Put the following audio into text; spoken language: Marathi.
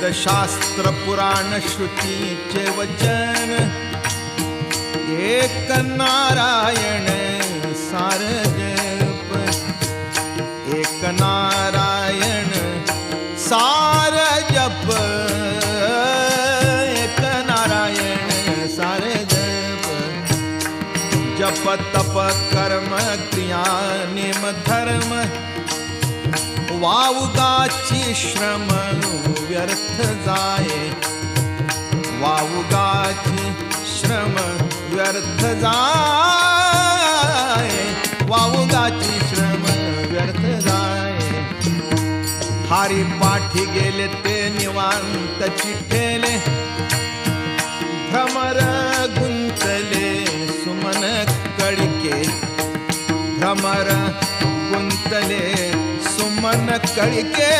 वेदशास्त्र पुराण श्रुतीचे वचन एक नारायण सार जप एक नारायण सार जप एक नारायण सार जप जप तप कर्म क्रिया नेम धर्म वावगाची श्रम व्यर्थ जाये वावगाची श्रम व्यर्थ जाये वावगाची श्रम व्यर्थ जाये हारी पाठी गेले ते निवांत चिठेले भ्रमर गुंतले सुमन कळिके भ्रमर गुंतले सुमन कळिके